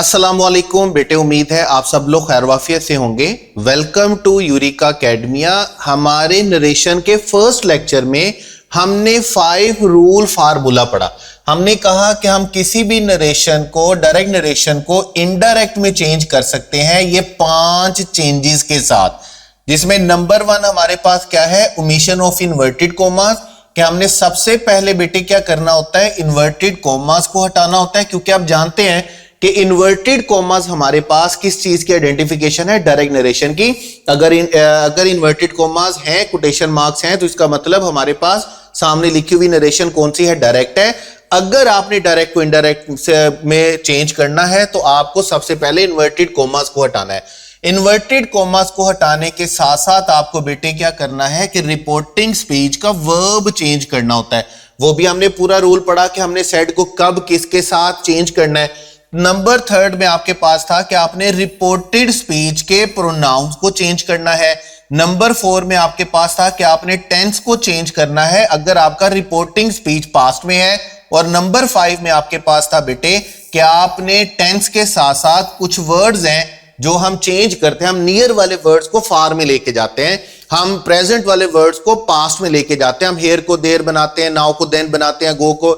अस्सलामुअलैकुम बेटे, उम्मीद है आप सब लोग खैरवाफियत से होंगे। Welcome to Eureka Academia. हमारे नरेशन के फर्स्ट लेक्चर में हमने 5 रूल फार्मूला पढ़ा। हमने कहा कि हम किसी भी नरेशन को, डायरेक्ट नरेशन को इनडायरेक्ट में चेंज कर सकते हैं ये 5 चेंजेस के साथ, जिसमें नंबर 1 हमारे पास क्या है, ओमिशन ऑफ इन्वर्टेड कोमास। कि हमने सबसे पहले बेटे क्या करना होता है, इन्वर्टेड कोमास को हटाना होता है, क्योंकि आप जानते हैं कि इन्वर्टेड कॉमास हमारे पास किस चीज की आइडेंटिफिकेशन है, डायरेक्ट नरेशन की। अगर इन्वर्टेड कॉमास हैं, कोटेशन मार्क्स हैं, तो इसका मतलब हमारे पास सामने लिखी हुई नरेशन कौन सी है, डायरेक्ट है। अगर आपने डायरेक्ट को इनडायरेक्ट में चेंज करना है तो आपको सबसे पहले इन्वर्टेड कॉमास को हटाना है। इन्वर्टेड कॉमास को हटाने के साथ साथ आपको बेटे क्या करना है कि रिपोर्टिंग स्पीच का वर्ब चेंज करना होता है। वो भी हमने पूरा रूल पढ़ा कि हमने सेड को कब किसके साथ चेंज करना है। नंबर 3 में आपके पास था कि आपने रिपोर्टेड स्पीच के प्रोनाउंस को चेंज करना है। नंबर 4 में आपके पास था कि आपने टेंस को चेंज करना है अगर आपका रिपोर्टिंग स्पीच पास्ट में है। और नंबर 5 में आपके पास था बेटे कि आपने टेंस के साथ साथ कुछ वर्ड्स हैं जो हम चेंज करते हैं। हम नियर वाले वर्ड्स को फार में लेके जाते हैं, हम प्रेजेंट वाले वर्ड्स को पास्ट में लेके जाते हैं। हम हेयर को देर बनाते हैं, नाउ को देन बनाते हैं, गो को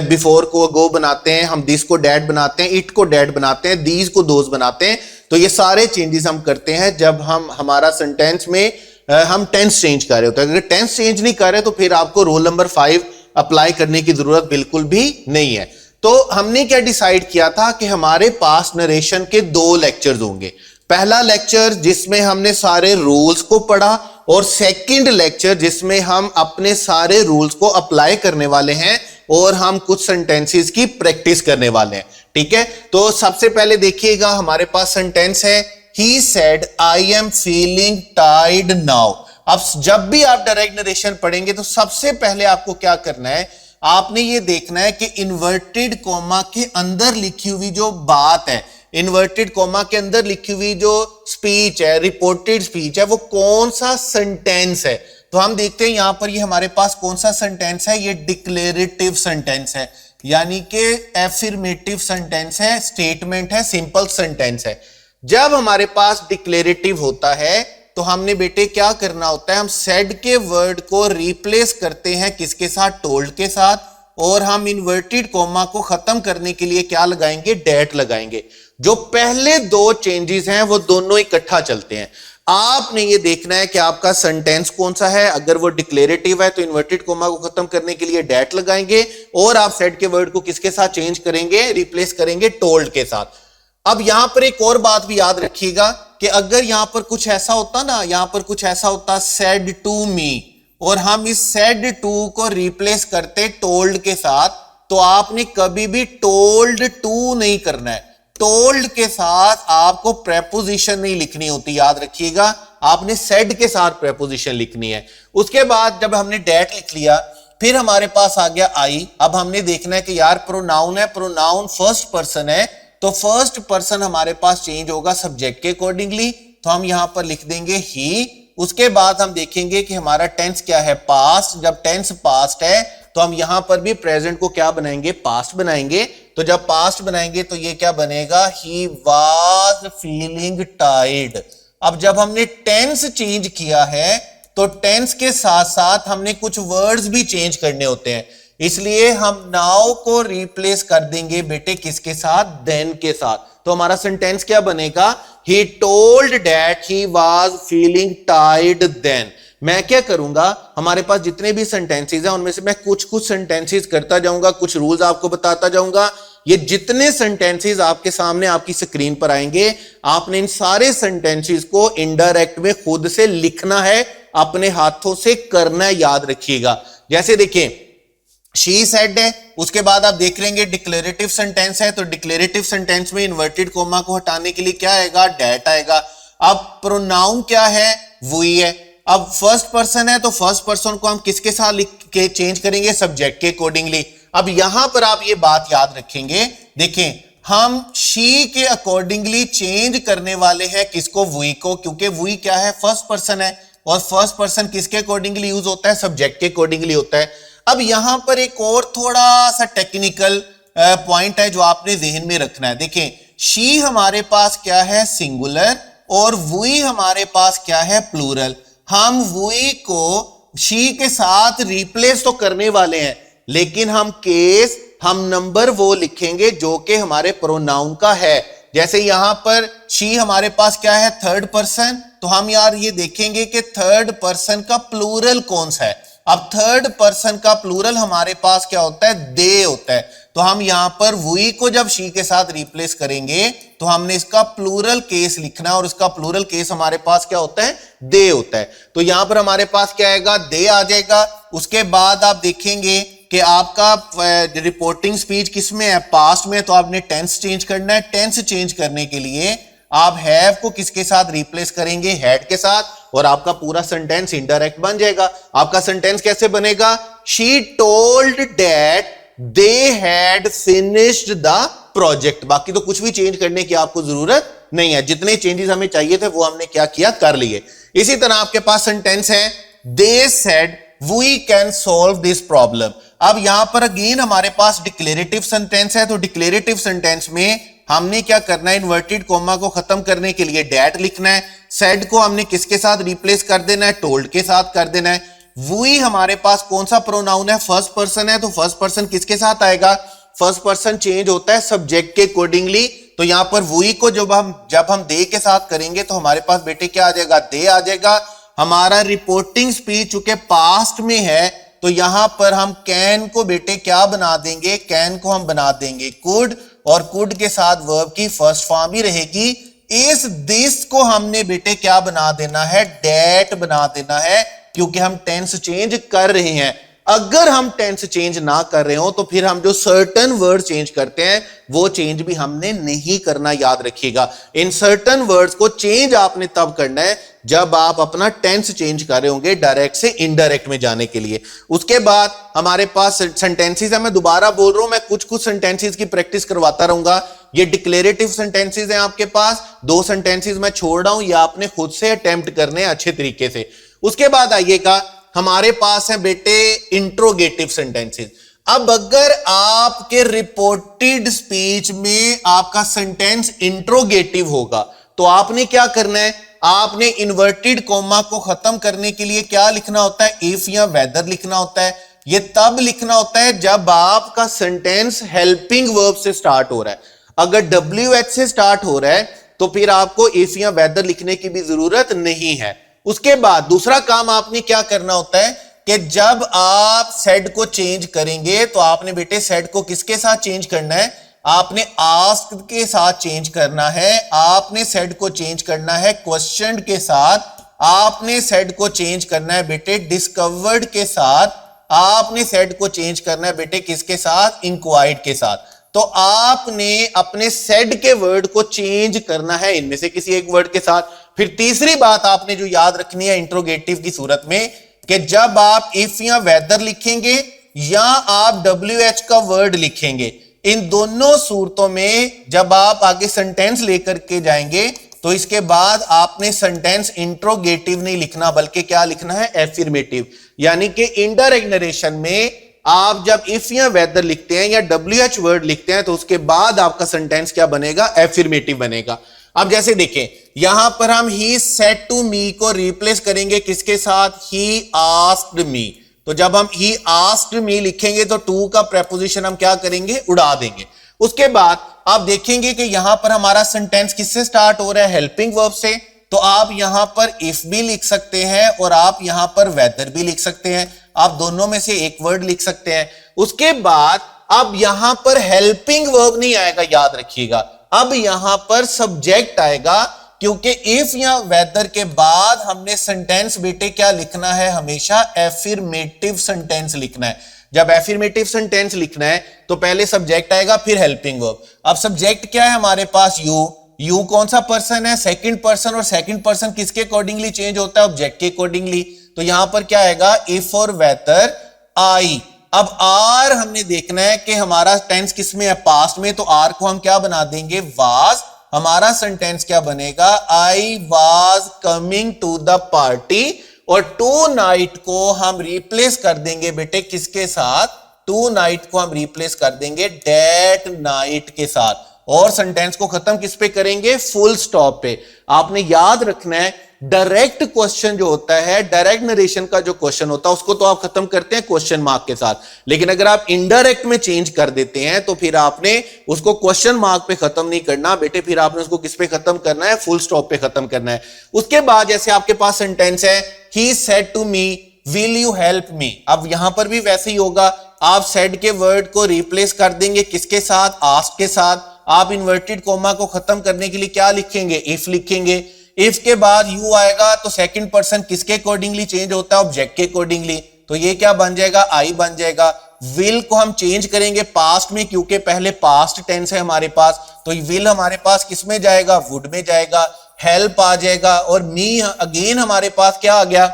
बिफोर को गो बनाते हैं, हम दिस को डैड बनाते हैं, इट को डैड बनाते हैं, दीज को दोज बनाते हैं। तो ये सारे चेंजेस हम करते हैं जब हम हमारा सेंटेंस में हम टेंस चेंज कर रहे होते हैं। अगर टेंस चेंज नहीं कर रहे तो फिर आपको रूल नंबर 5 अप्लाई करने की जरूरत बिल्कुल भी नहीं है। तो हमने क्या डिसाइड किया था कि हमारे पास नरेशन के 2 लेक्चर्स होंगे। पहला लेक्चर जिसमें हमने सारे रूल्स को पढ़ा और सेकंड लेक्चर जिसमें हम अपने सारे रूल्स को अप्लाई करने वाले हैं और हम कुछ सेंटेंसेस की प्रैक्टिस करने वाले हैं। ठीक है, तो सबसे पहले देखिएगा हमारे पास सेंटेंस है, he said I am feeling tired now. अब जब भी आप डायरेक्ट नरेशन पढ़ेंगे तो सबसे पहले आपको क्या करना है, आपने ये देखना है कि इन्वर्टेड कॉमा के अंदर लिखी हुई जो बात है, इन्वर्टेड कॉमा के अंदर लिखी हुई जो स्पीच है, रिपोर्टेड स्पीच है, वो कौन सा सेंटेंस है। तो हम देखते हैं यहां पर ये हमारे पास कौन सा सेंटेंस है, ये डिक्लेरेटिव सेंटेंस है, यानी कि एफर्मेटिव सेंटेंस है, स्टेटमेंट है, सिंपल सेंटेंस है। जब हमारे पास डिक्लेरेटिव होता है तो हमने बेटे क्या करना होता है, हम सेड के वर्ड को रिप्लेस करते हैं किसके साथ, टोल्ड के साथ। और हम इन्वर्टेड कॉमा को खत्म करने के लिए क्या लगाएंगे, डैट लगाएंगे। जो पहले 2 चेंजेस हैं वो दोनों इकट्ठा चलते हैं। आपने ये देखना है कि आपका सेंटेंस कौन सा है। अगर वो डिक्लेरेटिव है तो इन्वर्टेड कॉमा को खत्म करने के लिए डैट लगाएंगे और आप सेड के वर्ड को किसके साथ चेंज करेंगे, रिप्लेस करेंगे, टोल्ड के साथ। अब यहां पर एक और बात भी याद रखिएगा कि अगर यहां पर कुछ ऐसा होता ना, यहां पर कुछ ऐसा होता सेड टू मी, और हम इस सेड टू को रिप्लेस करते टोल्ड के साथ, तो आपने कभी भी टोल्ड टू नहीं करना है। टोल्ड के साथ आपको प्रेपोजिशन नहीं लिखनी होती, याद रखिएगा, आपने सेड के साथ प्रेपोजिशन लिखनी है। उसके बाद जब हमने डैट लिख लिया, फिर हमारे पास आ गया आई। अब हमने देखना है कि यार प्रोनाउन है, प्रोनाउन फर्स्ट पर्सन है, तो फर्स्ट पर्सन हमारे पास चेंज होगा सब्जेक्ट के अकॉर्डिंगली, तो हम यहां पर लिख देंगे ही। उसके बाद हम देखेंगे कि हमारा टेंस क्या है, पास्ट। जब टेंस पास्ट है तो हम यहां पर भी प्रेजेंट को क्या बनाएंगे, पास्ट बनाएंगे। तो जब पास्ट बनाएंगे तो ये क्या बनेगा, ही वाज फीलिंग टायर्ड। अब जब हमने टेंस चेंज किया है तो टेंस के साथ साथ हमने कुछ वर्ड्स भी चेंज करने होते हैं, इसलिए हम नाउ को रिप्लेस कर देंगे बेटे किसके साथ, देन के साथ। तो हमारा सेंटेंस क्या बनेगा, he told that he was feeling tired then। मैं क्या करूंगा, हमारे पास जितने भी सेंटेंसेस हैं उनमें से मैं कुछ सेंटेंसेस करता जाऊंगा, कुछ रूल्स आपको बताता जाऊंगा। ये जितने सेंटेंसेस आपके सामने आपकी स्क्रीन पर आएंगे, आपने इन सारे सेंटेंसेस को इनडायरेक्ट में खुद से लिखना है, अपने हाथों से करना है, याद रखिएगा। जैसे देखिए शी सेड है, उसके बाद आप देख लेंगे डिक्लेरेटिव सेंटेंस है, तो डिक्लेरेटिव सेंटेंस में इन्वर्टेड कोमा को हटाने के लिए क्या आएगा, डैट आएगा। अब प्रोनाउन क्या है, वी है। अब फर्स्ट पर्सन है तो फर्स्ट पर्सन को हम किसके साथ लिख के चेंज करेंगे, सब्जेक्ट के अकॉर्डिंगली। अब यहां पर आप ये बात याद रखेंगे, देखें हम शी के अकॉर्डिंगली चेंज करने वाले हैं किसको, वी को, क्योंकि वी क्या है, फर्स्ट पर्सन है, और फर्स्ट पर्सन किसके अकॉर्डिंगली यूज होता है, सब्जेक्ट के अकॉर्डिंगली होता है। अब यहां पर एक और थोड़ा सा टेक्निकल पॉइंट है जो आपने जहन में रखना है। देखें शी हमारे पास क्या है, सिंगुलर, और वी हमारे पास क्या है, प्लूरल। हम वी को शी के साथ रिप्लेस तो करने वाले हैं, लेकिन हम नंबर वो लिखेंगे जो कि हमारे प्रोनाउन का है। जैसे यहां पर शी हमारे पास क्या है, थर्ड पर्सन, तो हम यार ये देखेंगे कि थर्ड पर्सन का प्लूरल कौन सा है। अब थर्ड पर्सन का प्लूरल हमारे पास क्या होता है, दे होता है। तो हम यहां पर वी को जब शी के साथ रिप्लेस करेंगे तो हमने इसका प्लूरल केस लिखना है, और इसका प्लूरल केस हमारे पास क्या होता है, दे होता है। तो यहां पर हमारे पास क्या आएगा, दे आ जाएगा। उसके बाद आप देखेंगे कि आपका रिपोर्टिंग स्पीच किस में है, पास्ट में, तो आपने टेंस चेंज करना है। टेंस चेंज करने के लिए आप हैव को किसके साथ रिप्लेस करेंगे, हैड के साथ, और आपका पूरा सेंटेंस इनडायरेक्ट बन जाएगा। आपका सेंटेंस कैसे बनेगा, she told that they had finished the project. बाकी तो कुछ भी चेंज करने की आपको जरूरत नहीं है, जितने चेंजेस हमें चाहिए थे वो हमने क्या किया, कर लिए। इसी तरह आपके पास सेंटेंस है, they said we can solve this problem. अब यहां पर अगेन हमारे पास डिक्लेरेटिव सेंटेंस है, तो डिक्लेरेटिव सेंटेंस में हमने क्या करना है, इन्वर्टेड कोमा को खत्म करने के लिए डैट लिखना है। सेड को हमने किसके साथ रिप्लेस कर देना है, टोल्ड के साथ कर देना है। वी हमारे पास कौन सा प्रोनाउन है, फर्स्ट पर्सन है, तो फर्स्ट पर्सन किसके साथ आएगा, फर्स्ट पर्सन चेंज होता है सब्जेक्ट के अकॉर्डिंगली। तो यहां पर वी को जब हम दे के साथ करेंगे तो हमारे पास बेटे क्या आ जाएगा, दे आ जाएगा। हमारा रिपोर्टिंग स्पीच चूंकि पास्ट में है तो यहां पर हम कैन को बेटे क्या बना देंगे, कैन को हम बना देंगे कुड, और कुड के साथ वर्ब की फर्स्ट फॉर्म ही रहेगी। इस दिस को हमने बेटे क्या बना देना है, डेट बना देना है, क्योंकि हम टेंस चेंज कर रहे हैं। अगर हम टेंस चेंज ना कर रहे हो तो फिर हम जो सर्टेन वर्ड चेंज करते हैं वो चेंज भी हमने नहीं करना, याद रखिएगा। इन सर्टेन वर्ड्स को चेंज आपने तब करना है जब आप अपना टेंस चेंज कर रहे होंगे डायरेक्ट से इनडायरेक्ट में जाने के लिए। उसके बाद हमारे पास सेंटेंसेस है, मैं दोबारा बोल रहा हूं, मैं कुछ सेंटेंसेस की प्रैक्टिस करवाता रहूंगा। ये डिक्लेरेटिव सेंटेंसेस हैं आपके पास, दो सेंटेंसेस मैं छोड़ रहा हूं, या आपने खुद से अटेम्प्ट करने हैं अच्छे तरीके से। उसके बाद आइएगा हमारे पास है बेटे इंट्रोगेटिव सेंटेंसेस। अब अगर आपके रिपोर्टेड स्पीच में आपका सेंटेंस इंट्रोगेटिव होगा तो आपने क्या करना है, आपने इन्वर्टेड कोमा को खत्म करने के लिए क्या लिखना होता है, इफ या वेदर लिखना होता है। यह तब लिखना होता है जब आपका सेंटेंस हेल्पिंग वर्ब से स्टार्ट हो रहा है। अगर WH से स्टार्ट हो रहा है तो फिर आपको इफ या वेदर लिखने की भी जरूरत नहीं है। उसके बाद दूसरा काम आपने क्या करना होता है कि जब आप सेड को चेंज करेंगे तो आपने बेटे सेड को किसके साथ चेंज करना है, आपने आस्क्ड के साथ चेंज करना है। आपने सेड को चेंज करना है क्वेश्चन के साथ। आपने सेड को चेंज करना है बेटे डिस्कवर्ड के साथ। आपने सेड को चेंज करना है बेटे किसके साथ, इंक्वायर्ड के साथ। तो आपने अपने सेड के वर्ड को चेंज करना है इनमें से किसी एक वर्ड के साथ। फिर तीसरी बात आपने जो याद रखनी है इंट्रोगेटिव की सूरत में, कि जब आप इफ या वेदर लिखेंगे या आप WH का वर्ड लिखेंगे, इन दोनों सूरतों में जब आप आगे सेंटेंस लेकर के जाएंगे तो इसके बाद आपने सेंटेंस इंट्रोगेटिव नहीं लिखना, बल्कि क्या लिखना है, एफर्मेटिव। यानी कि इनडायरेक्ट नरेशन में आप जब इफ या वेदर लिखते हैं या WH वर्ड लिखते हैं तो उसके बाद आपका सेंटेंस क्या बनेगा, एफर्मेटिव बनेगा। अब जैसे देखें यहां पर हम ही सेड टू मी को रिप्लेस करेंगे किसके साथ, ही आस्क्ड मी। तो जब हम ही आस्क्ड मी लिखेंगे तो टू का प्रेपोजिशन हम क्या करेंगे, उड़ा देंगे। उसके बाद आप देखेंगे कि यहां पर हमारा सेंटेंस किससे स्टार्ट हो रहा है, हेल्पिंग वर्ब से। तो आप यहां पर इफ भी लिख सकते हैं और आप यहां पर वेदर भी लिख सकते हैं। आप दोनों में से एक वर्ड लिख सकते हैं। उसके बाद अब यहां पर हेल्पिंग वर्ब नहीं आएगा, याद रखिएगा। अब यहां पर सब्जेक्ट आएगा, क्योंकि इफ या वेदर के बाद हमने सेंटेंस बेटे क्या लिखना है, हमेशा एफर्मेटिव सेंटेंस लिखना है। जब एफर्मेटिव सेंटेंस लिखना है तो पहले सब्जेक्ट आएगा फिर हेल्पिंग वर्ब। अब सब्जेक्ट क्या है हमारे पास, यू कौन सा पर्सन है, सेकंड पर्सन, और सेकंड पर्सन किसके अकॉर्डिंगली चेंज होता है, ऑब्जेक्ट के अकॉर्डिंगली। तो यहां पर क्या आएगा, इफ और वेदर आई। अब आर हमने देखना है कि हमारा टेंस किसमें है, पास्ट में, तो आर को हम क्या बना देंगे, वाज। हमारा सेंटेंस क्या बनेगा, I was coming to the party, और टू नाइट को हम रिप्लेस कर देंगे बेटे किसके साथ, टू नाइट को हम रिप्लेस कर देंगे डेट नाइट के साथ। और सेंटेंस को खत्म किस पे करेंगे, फुल स्टॉप पे। आपने याद रखना है डायरेक्ट क्वेश्चन जो होता है, डायरेक्ट नरेशन का जो क्वेश्चन होता है उसको तो आप खत्म करते हैं क्वेश्चन मार्क के साथ, लेकिन अगर आप इनडायरेक्ट में चेंज कर देते हैं तो फिर आपने उसको क्वेश्चन मार्क पे खत्म नहीं करना बेटे, फिर आपने उसको किस पे खत्म करना है, फुल स्टॉप पे खत्म करना है। उसके बाद जैसे आपके पास सेंटेंस है he said to me will you help me, अब यहां पर भी वैसे ही होगा, आप सेड के वर्ड को रिप्लेस कर देंगे किसके साथ, आस्क के साथ। आप इन्वर्टेड कोमा को खत्म करने के लिए क्या लिखेंगे, इफ लिखेंगे। इफ के बाद यू आएगा तो सेकंड पर्सन किसके अकॉर्डिंगली चेंज होता है, ऑब्जेक्ट के अकॉर्डिंगली, तो ये क्या बन जाएगा, आई बन जाएगा। विल को हम चेंज करेंगे पास्ट में, क्योंकि पहले पास्ट टेंस है हमारे पास, तो विल हमारे पास किस में जाएगा, वुड में जाएगा। हेल्प आ जाएगा, और मी अगेन हमारे पास क्या आ गया,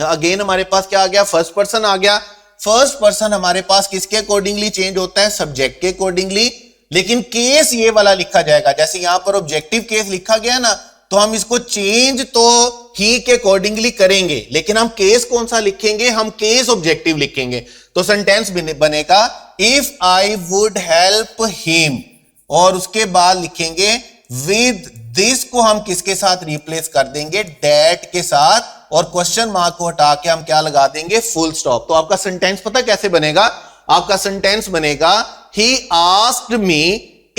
अगेन हमारे पास क्या आ गया, फर्स्ट पर्सन आ गया। फर्स्ट पर्सन हमारे पास किसके अकॉर्डिंगली चेंज होता है, सब्जेक्ट के अकॉर्डिंगली, लेकिन केस ये वाला लिखा जाएगा, जैसे यहां पर ऑब्जेक्टिव केस लिखा गया ना, तो हम इसको चेंज तो ही के अकॉर्डिंगली करेंगे, लेकिन हम केस कौन सा लिखेंगे, हम केस ऑब्जेक्टिव लिखेंगे। तो सेंटेंस बनेगा if I would help him, और उसके बाद लिखेंगे विद दिस को हम किसके साथ रिप्लेस कर देंगे, दैट के साथ, और क्वेश्चन मार्क को हटा के हम क्या लगा देंगे, फुल स्टॉप। तो आपका सेंटेंस पता कैसे बनेगा, आपका सेंटेंस बनेगा he asked me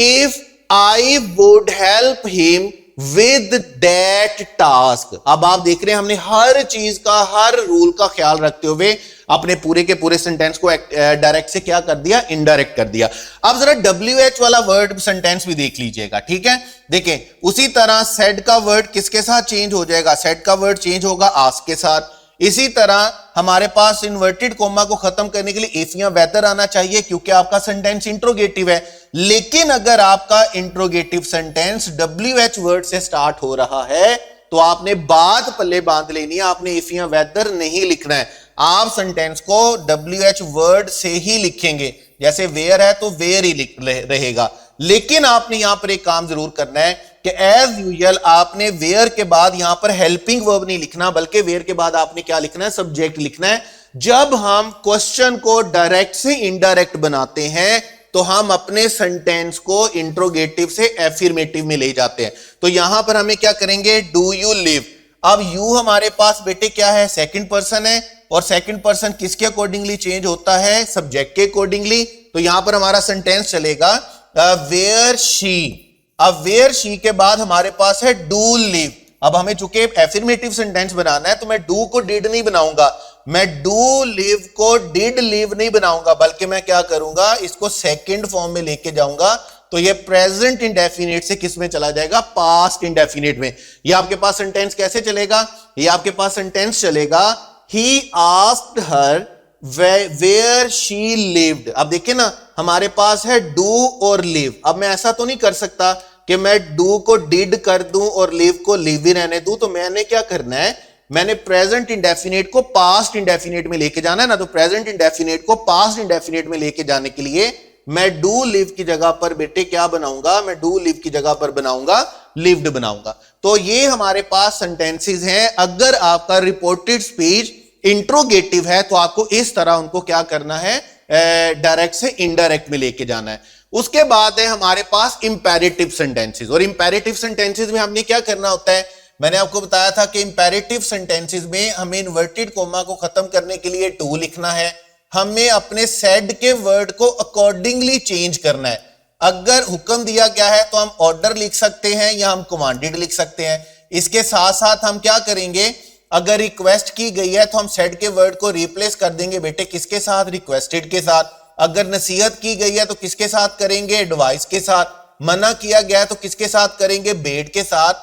if I would help him with that task. अब आप देख रहे हैं हमने हर चीज का, हर रूल का ख्याल रखते हुए अपने पूरे के पूरे सेंटेंस को डायरेक्ट से क्या कर दिया, इनडायरेक्ट कर दिया। अब जरा WH वाला वर्ड सेंटेंस भी देख लीजिएगा, ठीक है। देखें उसी तरह सेड का वर्ड किसके साथ चेंज हो जाएगा, सेड का वर्ड चेंज होगा आस्क के साथ। इसी तरह हमारे पास इन्वर्टेड कोमा को खत्म करने के लिए इफ या वेदर आना चाहिए, क्योंकि आपका सेंटेंस इंट्रोगेटिव है। लेकिन अगर आपका इंट्रोगेटिव सेंटेंस WH वर्ड से स्टार्ट हो रहा है तो आपने बात पल्ले बांध लेनी है, आपने इफ या वेदर नहीं लिखना है, आप सेंटेंस को WH वर्ड से ही लिखेंगे। जैसे वेयर है तो वेयर ही लिख रहेगा, लेकिन आपने यहां पर एक काम जरूर करना है कि एज यूजुअल आपने वेयर के बाद यहां पर हेल्पिंग वर्ब नहीं लिखना, बल्कि वेयर के बाद आपने क्या लिखना है, सब्जेक्ट लिखना है। जब हम क्वेश्चन को डायरेक्ट से इनडायरेक्ट बनाते हैं तो हम अपने सेंटेंस को इंट्रोगेटिव से एफर्मेटिव में ले जाते हैं। तो यहां पर हमें क्या करेंगे, डू यू लिव। अब यू हमारे पास बेटे क्या है, सेकंड पर्सन है, और सेकंड पर्सन किसके अकॉर्डिंगली चेंज होता है, सब्जेक्ट के अकॉर्डिंगली। तो यहां पर हमारा सेंटेंस चलेगा वेयर शी। अब वेयर शी के बाद हमारे पास है डू लिव। अब हमें चूंकि एफर्मेटिव सेंटेंस बनाना है तो मैं डू को डिड नहीं बनाऊंगा, मैं डू लिव को डिड लिव नहीं बनाऊंगा, बल्कि मैं क्या करूंगा, इसको सेकंड फॉर्म में लेके जाऊंगा। तो ये प्रेजेंट इंडेफिनिट से किस में चला जाएगा, पास्ट इंडेफिनिट में। ये आपके पास सेंटेंस कैसे चलेगा, ये आपके पास सेंटेंस चलेगा he asked her where she lived. अब देखिए ना हमारे पास है डू और लिव। अब मैं ऐसा तो नहीं कर सकता कि मैं डू को डिड कर दूं और लिव को लिव ही रहने दूं, तो मैंने क्या करना है, मैंने प्रेजेंट इंडेफिनिट को पास्ट इंडेफिनिट में लेके जाना है ना। तो प्रेजेंट इंडेफिनिट को पास्ट इंडेफिनिट में लेके जाने के लिए मैं डू लिव की जगह पर बेटे क्या बनाऊंगा, मैं डू लिव की जगह पर बनाऊंगा लिव्ड बनाऊंगा। तो ये हमारे पास सेंटेंसेस हैं। अगर आपका रिपोर्टेड स्पीच इंट्रोगेटिव है तो आपको इस तरह उनको क्या करना है, डायरेक्ट से इनडायरेक्ट में लेके जाना है। उसके बाद है हमारे पास इंपेरेटिव सेंटेंसेस, और इंपेरेटिव सेंटेंसेस में हमने क्या करना होता है, मैंने आपको बताया था कि इंपेरेटिव सेंटेंसेस में हमें इन्वर्टेड कोमा को खत्म करने के लिए टू लिखना है, हमें अपने सेड के वर्ड को अकॉर्डिंगली चेंज करना है। अगर हुक्म दिया गया है तो हम ऑर्डर लिख सकते हैं या हम कमांडेड लिख सकते हैं। इसके साथ साथ हम क्या करेंगे, अगर रिक्वेस्ट की गई है तो हम सेड के वर्ड को रिप्लेस कर देंगे बेटे किसके साथ, रिक्वेस्टेड के साथ। अगर नसीहत की गई है तो किसके साथ करेंगे, एडवाइस के साथ। मना किया गया है तो किसके साथ करेंगे, बेड के साथ।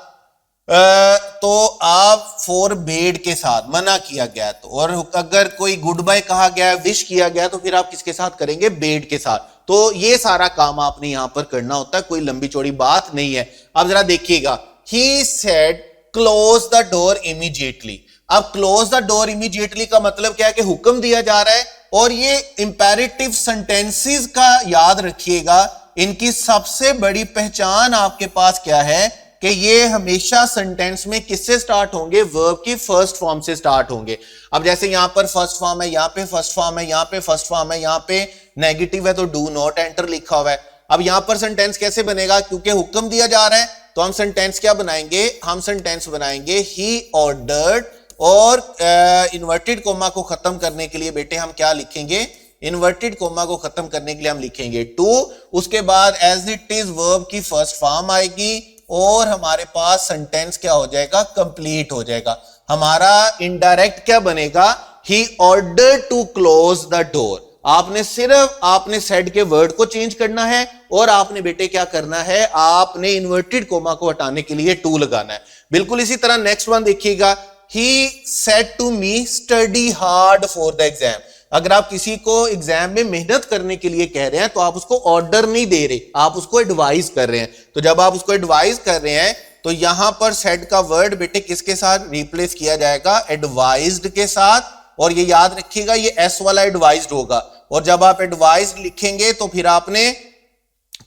तो आप फॉर बेड के साथ मना किया गया है तो, और अगर कोई गुड बाय कहा गया है, विश किया गया है, तो फिर आप किसके साथ करेंगे, बेड के साथ। तो ये सारा काम आपने यहां पर करना होता है, कोई लंबी चौड़ी बात नहीं है। अब जरा देखिएगा, he said close the door immediately. अब क्लोज द डोर इमीडिएटली का मतलब क्या है कि हुक्म दिया जा रहा है। और ये इंपेरेटिव सेंटेंसेस का याद रखिएगा, इनकी सबसे बड़ी पहचान आपके पास क्या है कि ये हमेशा सेंटेंस में किससे स्टार्ट होंगे, वर्ब की फर्स्ट फॉर्म से स्टार्ट होंगे। अब जैसे यहां पर फर्स्ट फॉर्म है, यहां पे फर्स्ट फॉर्म है, यहां पे फर्स्ट फॉर्म है, यहां पे नेगेटिव है तो डू नॉट एंटर लिखा हुआ है। अब यहां पर सेंटेंस कैसे बनेगा, क्योंकि हुक्म दिया जा रहा है तो हम सेंटेंस क्या बनाएंगे, हम सेंटेंस बनाएंगे ही ऑर्डर्ड, और इन्वर्टेड कोमा को खत्म करने के लिए बेटे हम क्या लिखेंगे, इन्वर्टेड कोमा को खत्म करने के लिए हम लिखेंगे टू, उसके बाद एज इट इज वर्ब की फर्स्ट फॉर्म आएगी और हमारे पास सेंटेंस क्या हो जाएगा, कंप्लीट हो जाएगा। हमारा इनडायरेक्ट क्या बनेगा, he ordered to close the door. आपने सिर्फ आपने सेड के वर्ड को चेंज करना है और आपने बेटे क्या करना है, आपने इन्वर्टेड कोमा को हटाने के लिए टू लगाना है। बिल्कुल इसी तरह नेक्स्ट वन देखिएगा, he said to me study hard for the exam. अगर आप किसी को एग्जाम में मेहनत करने के लिए कह रहे हैं तो आप उसको ऑर्डर नहीं दे रहे, आप उसको एडवाइस कर रहे हैं। तो जब आप उसको एडवाइस कर रहे हैं तो यहां पर सेड का वर्ड बेटे किसके साथ रिप्लेस किया जाएगा, एडवाइज्ड के साथ। और ये याद रखिएगा ये एस वाला एडवाइज्ड होगा, और जब आप एडवाइज्ड लिखेंगे तो फिर आपने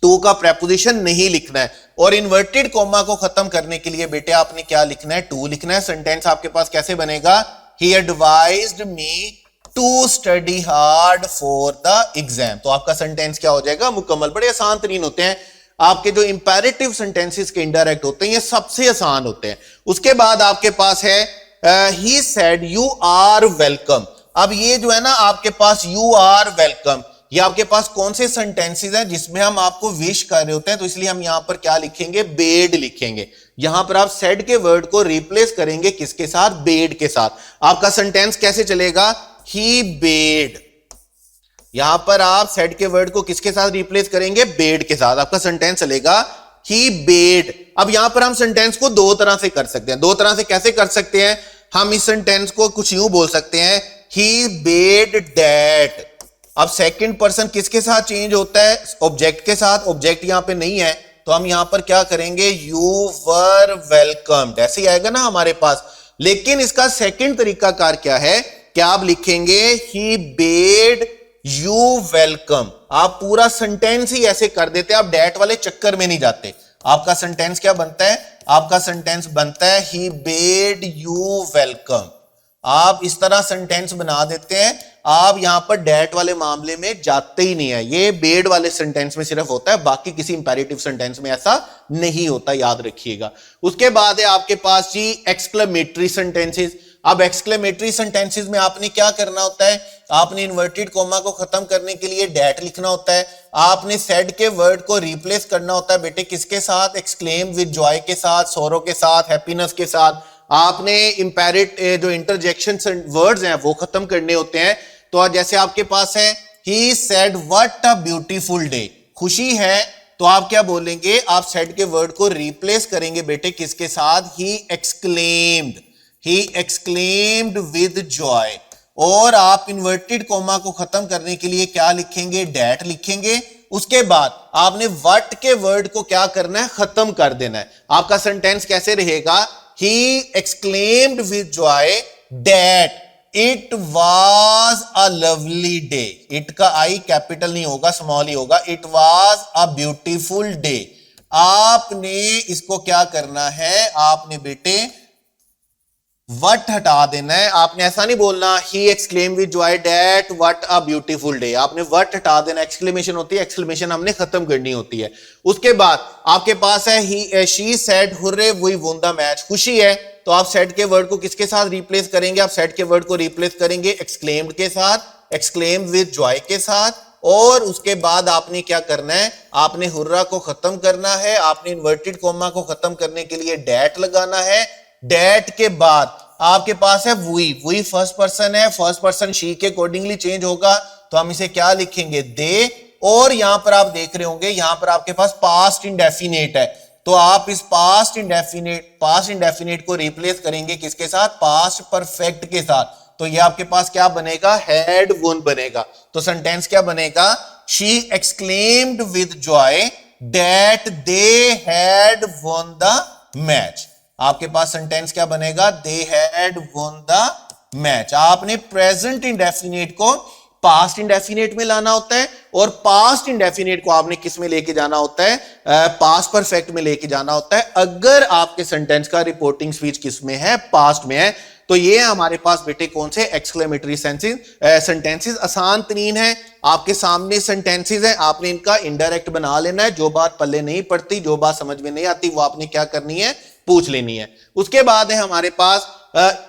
टू का प्रेपोजिशन नहीं लिखना है। और इन्वर्टेड कोमा को खत्म करने के लिए बेटे आपने क्या लिखना है, टू लिखना है। सेंटेंस आपके पास कैसे बनेगा, he advised me to study hard for the exam. तो आपका सेंटेंस क्या हो जाएगा, मुकम्मल। बड़े आसान तरीन होते हैं आपके जो इंपेरेटिव सेंटेंसेस के इनडायरेक्ट होते हैं, ये सबसे आसान होते हैं। उसके बाद आपके पास है he said you are welcome. अब ये जो है ना आपके पास यू आर वेलकम, ये आपके पास कौन से सेंटेंसेस हैं जिसमें हम आपको विश कर रहे होते हैं, तो इसलिए हम यहां पर क्या लिखेंगे, बेड लिखेंगे। यहां पर आप सेड के वर्ड को रिप्लेस करेंगे किसके साथ, बेड के साथ। आपका सेंटेंस कैसे चलेगा, ही बेड। यहां पर आप सेड के वर्ड को किसके साथ रिप्लेस करेंगे, बेड के साथ। आपका सेंटेंस चलेगा ही बेड। अब यहां पर हम सेंटेंस को दो तरह से कर सकते हैं। दो तरह से कैसे कर सकते हैं, हम इस सेंटेंस को कुछ यूं बोल सकते हैं, ही बेड डैड। अब सेकंड पर्सन किसके साथ चेंज होता है, ऑब्जेक्ट के साथ। ऑब्जेक्ट यहां पे नहीं है तो हम यहां पर क्या करेंगे, यू वर वेलकम्ड, ऐसे ही आएगा ना हमारे पास। लेकिन इसका सेकंड तरीका कार क्या है, क्या आप लिखेंगे ही बेड यू वेलकम। आप पूरा सेंटेंस ही ऐसे कर देते हैं, आप डैट वाले चक्कर में नहीं जाते। आपका सेंटेंस क्या बनता है, आपका सेंटेंस बनता है ही बेड यू वेलकम। आप इस तरह सेंटेंस बना देते हैं, आप यहां पर डैट वाले मामले में जाते ही नहीं है। ये बेड वाले सेंटेंस में सिर्फ होता है, बाकी किसी इंपेरेटिव सेंटेंस में ऐसा नहीं होता, याद रखिएगा। उसके बाद है आपके पास जी एक्सक्लेमेटरी सेंटेंसेस। अब एक्सक्लेमेटरी सेंटेंसेस में आपने क्या करना होता है, आपने इन्वर्टेड कोमा को खत्म करने के लिए डैट लिखना होता है। आपने सेड के वर्ड को रिप्लेस करना होता है बेटे किसके साथ, एक्सक्लेम विद जॉय के साथ, सोरो के साथ, हैप्पीनेस के साथ। आपने इंपेरेट जो इंटरजेक्शन वर्ड्स हैं वो खत्म करने होते हैं। तो जैसे आपके पास है he said what a beautiful day, खुशी है, तो आप क्या बोलेंगे, आप सेड के वर्ड को रिप्लेस करेंगे बेटे किसके साथ, he exclaimed, he exclaimed with Joy. और आप इन्वर्टेड कोमा को खत्म करने के लिए क्या लिखेंगे, डैट लिखेंगे। उसके बाद आपने व्हाट के वर्ड को क्या करना है, खत्म कर देना है। आपका सेंटेंस कैसे रहेगा, he exclaimed with joy that it was a lovely day। it का आई कैपिटल नहीं होगा, स्मॉल ही होगा। it was a beautiful day। आपने इसको क्या करना है, आपने बेटे वट हटा देना है। आपने ऐसा नहीं बोलना he exclaim with joy that what a beautiful day, आपने वट हटा देना। एक्सक्लेमेशन होती है, एक्सक्लेमेशन हमने खत्म करनी होती है। उसके बाद आपके पास है he she said hurray we won the match, खुशी है, तो आप सेड के वर्ड को किसके साथ रिप्लेस करेंगे, आप सेड के वर्ड को रिप्लेस करेंगे एक्सक्लेम्ड के साथ, एक्सक्लेम विद जॉय के साथ। और उसके बाद आपने क्या करना है, आपने हुर्रा को खत्म करना है, आपने इन्वर्टेड कोमा को खत्म करने के लिए डैट लगाना है। डैट के बाद आपके पास है वी फर्स्ट पर्सन है, फर्स्ट पर्सन शी के अकॉर्डिंगली चेंज होगा, तो हम इसे क्या लिखेंगे, दे। और यहां पर आप देख रहे होंगे यहां पर आपके पास पास्ट इंडेफिनेट है, तो आप इस पास्ट इंडेफिनेट को रिप्लेस करेंगे किसके साथ, पास्ट परफेक्ट के साथ। तो ये आपके पास क्या बनेगा, हैड वोन बनेगा। तो सेंटेंस क्या बनेगा, she exclaimed with joy that they had वोन द मैच। आपके पास सेंटेंस क्या बनेगा, दे हैड वोन द मैच। आपने प्रेजेंट इंडेफिनेट को पास्ट इंडेफिनेट में लाना होता है, और पास्ट इंडेफिनेट को आपने किस में लेके जाना होता है, पास्ट परफेक्ट में लेके जाना होता है। अगर आपके सेंटेंस का रिपोर्टिंग स्पीच किस में है, पास्ट में है। तो ये है हमारे पास बेटे कौन से एक्सक्लेमेटरी सेंटेंसेस। आसान तरीन है, आपके सामने सेंटेंसेस है, आपने इनका इनडायरेक्ट बना लेना है। जो बात पल्ले नहीं पड़ती, जो बात समझ में नहीं आती, वो आपने क्या करनी है, पूछ लेनी है। उसके बाद है हमारे पास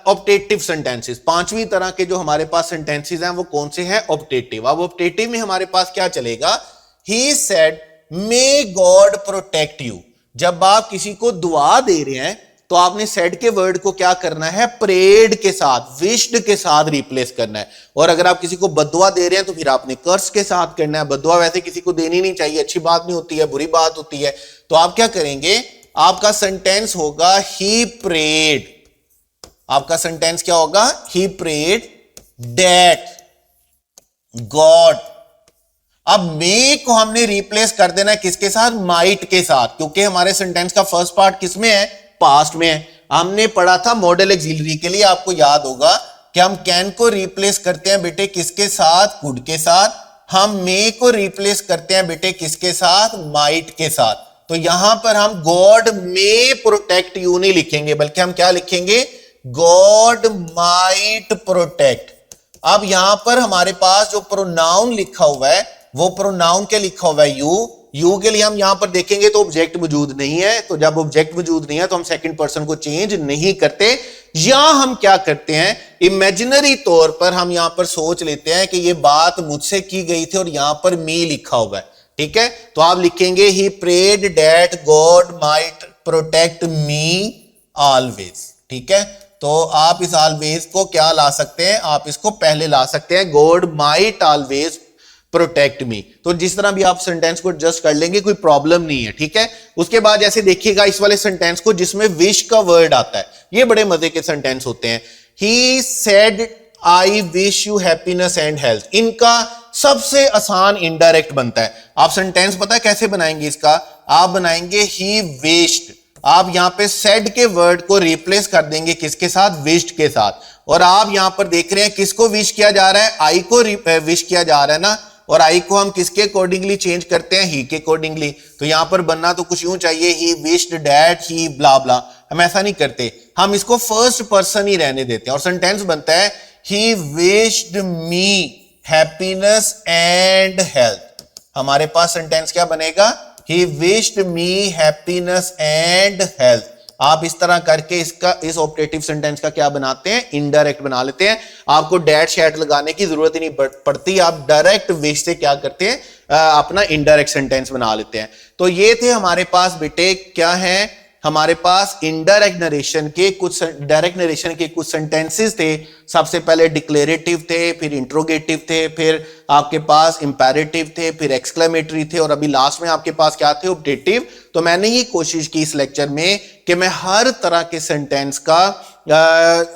ऑप्टेटिव सेंटेंसेस। पांचवी तरह के जो हमारे पास सेंटेंसेस हैं वो कौन से हैं, ऑप्टेटिव। अब ऑप्टेटिव में हमारे पास क्या चलेगा, he said may God protect you. जब आप किसी को दुआ दे रहे हैं तो आपने सेड के वर्ड को क्या करना है, प्रेड के साथ, विश्ड के साथ रिप्लेस करना है। और अगर आप किसी को बद्दुआ दे रहे हैं तो फिर आपने कर्स के साथ करना है। बद्दुआ वैसे किसी को देनी नहीं चाहिए, अच्छी बात नहीं होती है, बुरी बात होती है। तो आप क्या करेंगे, आपका सेंटेंस होगा ही प्रेड। आपका सेंटेंस क्या होगा, ही प्रेड दैट गॉड। अब मे को हमने रिप्लेस कर देना है किसके साथ, माइट के साथ, क्योंकि हमारे सेंटेंस का फर्स्ट पार्ट किसमें है, पास्ट में है। हमने पढ़ा था मॉडल एक्सिलरी के लिए, आपको याद होगा कि हम कैन को रिप्लेस करते हैं बेटे किसके साथ, कुड के साथ। हम मे को रिप्लेस करते हैं बेटे किसके साथ, माइट के साथ। तो यहां पर हम गॉड मे प्रोटेक्ट यू नहीं लिखेंगे, बल्कि हम क्या लिखेंगे, गॉड माइट प्रोटेक्ट। अब यहां पर हमारे पास जो प्रोनाउन लिखा हुआ है वो प्रोनाउन के लिखा हुआ है यू। यू के लिए हम यहां पर देखेंगे तो ऑब्जेक्ट मौजूद नहीं है। तो जब ऑब्जेक्ट मौजूद नहीं है तो हम सेकंड पर्सन को चेंज नहीं करते। या हम क्या करते हैं, इमेजिनरी तौर पर हम यहां पर सोच लेते हैं कि ये बात मुझसे की गई थी और यहां पर मी लिखा हुआ है, ठीक है। तो आप लिखेंगे he prayed that God might protect me always, ठीक है। तो आप इस ऑलवेज को क्या ला सकते हैं, आप इसको पहले ला सकते हैं, God might always protect me. तो जिस तरह भी आप सेंटेंस को एडजस्ट कर लेंगे, कोई प्रॉब्लम नहीं है, ठीक है। उसके बाद जैसे देखिएगा इस वाले सेंटेंस को जिसमें विश का वर्ड आता है, ये बड़े मजे के सेंटेंस होते हैं। He said I wish you happiness and health. इनका सबसे आसान इनडायरेक्ट बनता है। आप सेंटेंस पता है कैसे बनाएंगे इसका, आप बनाएंगे ही विश्ड। आप यहां पे सेड के वर्ड को रिप्लेस कर देंगे किसके साथ, विश्ड के साथ। और आप यहां पर देख रहे हैं किसको विश किया जा रहा है, आई को विश किया जा रहा है ना। और आई को हम किसके अकॉर्डिंगली चेंज करते हैं, ही के अकॉर्डिंगली। तो यहां पर बनना तो कुछ यूं चाहिए, ही विश्ड दैट ही ब्ला ब्ला। हम ऐसा नहीं करते, हम इसको फर्स्ट पर्सन ही रहने देते हैं और सेंटेंस बनता है he wished me happiness and health. हमारे पास सेंटेंस क्या बनेगा, he wished me happiness and health. आप इस तरह करके इसका, इस ऑपरेटिव सेंटेंस का क्या बनाते हैं, इनडायरेक्ट बना लेते हैं। आपको डैट शैट लगाने की जरूरत ही नहीं पड़ती, आप डायरेक्ट विश से क्या करते हैं, अपना इनडायरेक्ट सेंटेंस बना लेते हैं। तो ये थे हमारे पास बेटे क्या है, हमारे पास इनडायरेक्ट नरेशन के कुछ, डायरेक्ट नरेशन के कुछ सेंटेंसेस थे। सबसे पहले डिक्लेरेटिव थे, फिर इंट्रोगेटिव थे, फिर आपके पास इंपेरेटिव थे, फिर एक्सक्लेमेटरी थे और अभी लास्ट में आपके पास क्या थे, ऑप्टेटिव। तो मैंने ये कोशिश की इस लेक्चर में कि मैं हर तरह के सेंटेंस का,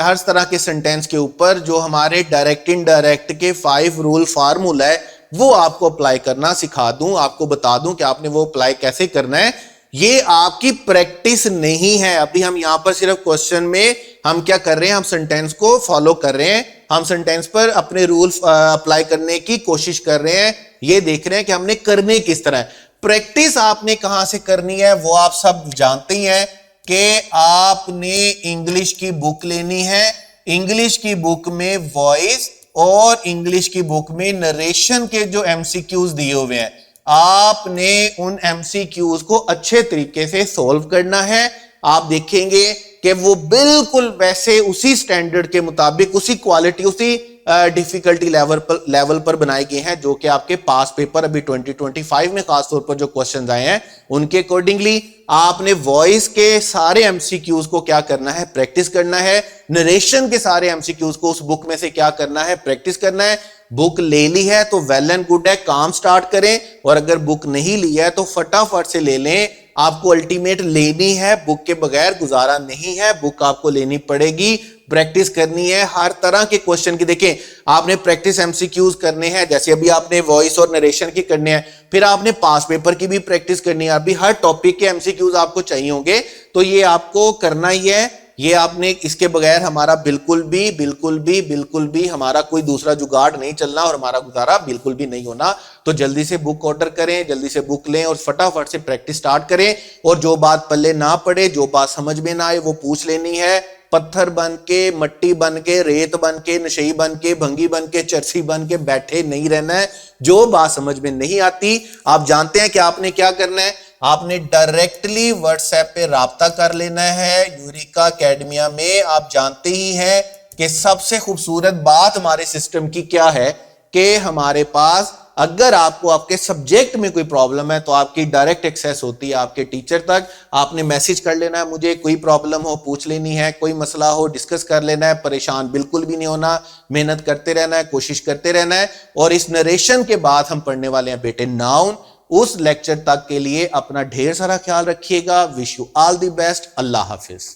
हर तरह के सेंटेंस के ऊपर जो हमारे डायरेक्ट इनडायरेक्ट के 5 रूल फार्मूला है वो आपको अप्लाई करना सिखा दूं, आपको बता दूं कि आपने वो अप्लाई कैसे करना है। ये आपकी प्रैक्टिस नहीं है। अभी हम यहां पर सिर्फ क्वेश्चन में हम क्या कर रहे हैं, हम सेंटेंस को फॉलो कर रहे हैं, हम सेंटेंस पर अपने रूल अप्लाई करने की कोशिश कर रहे हैं। ये देख रहे हैं कि हमने करने किस तरह। प्रैक्टिस आपने कहां से करनी है वो आप सब जानते ही हैं कि आपने इंग्लिश की बुक लेनी है। इंग्लिश की बुक में वॉइस और इंग्लिश की बुक में नरेशन के जो एमसीक्यूज दिए हुए हैं, आपने उन एमसीक्यूज को अच्छे तरीके से सॉल्व करना है। आप देखेंगे कि वो बिल्कुल वैसे उसी स्टैंडर्ड के मुताबिक, उसी क्वालिटी, उसी डिफिकल्टी लेवल पर बनाए गए हैं जो कि आपके पास पेपर अभी 2025 में खासतौर पर जो क्वेश्चन आए हैं उनके अकॉर्डिंगली आपने वॉइस के सारे एमसीक्यूज को क्या करना है, प्रैक्टिस करना है। नरेशन के सारे एमसीक्यूज को उस बुक में से क्या करना है, प्रैक्टिस करना है। बुक ले ली है तो वेल एंड गुड है, काम स्टार्ट करें। और अगर बुक नहीं ली है तो फटाफट से ले लें। आपको अल्टीमेट लेनी है, बुक के बगैर गुजारा नहीं है, बुक आपको लेनी पड़ेगी। प्रैक्टिस करनी है हर तरह के क्वेश्चन की। देखें, आपने प्रैक्टिस एमसीक्यूज करने हैं, जैसे अभी आपने वॉइस और नरेशन की करने हैं, फिर आपने पास पेपर की भी प्रैक्टिस करनी है। अभी हर टॉपिक के एमसीक्यूज आपको चाहिए होंगे, तो ये आपको करना ही है। ये आपने, इसके बगैर हमारा बिल्कुल भी हमारा कोई दूसरा जुगाड़ नहीं चलना और हमारा गुजारा बिल्कुल भी नहीं होना। तो जल्दी से बुक ऑर्डर करें, जल्दी से बुक लें और फटाफट से प्रैक्टिस स्टार्ट करें। और जो बात पल्ले ना पड़े, जो बात समझ में ना आए वो पूछ लेनी है। पत्थर बन के, मट्टी बन के, रेत बन के, नशई बन के, भंगी बन के, चरसी बन के बैठे नहीं रहना है। जो बात समझ में नहीं आती, आप जानते हैं कि आपने क्या करना है, आपने डायरेक्टली व्हाट्सएप पे राब्ता कर लेना है। यूरिका एकेडमिया में आप जानते ही हैं कि सबसे खूबसूरत बात हमारे सिस्टम की क्या है कि हमारे पास अगर आपको आपके सब्जेक्ट में कोई प्रॉब्लम है तो आपकी डायरेक्ट एक्सेस होती है आपके टीचर तक। आपने मैसेज कर लेना है, मुझे कोई प्रॉब्लम हो पूछ लेनी है, कोई मसला हो डिस्कस कर लेना है, परेशान बिल्कुल भी नहीं होना, मेहनत करते रहना है, कोशिश करते रहना है। और इस नरेशन के बाद हम पढ़ने वाले हैं बेटे नाउन। उस लेक्चर तक के लिए अपना ढेर सारा ख्याल रखिएगा। Wish you all the best. Allah Hafiz.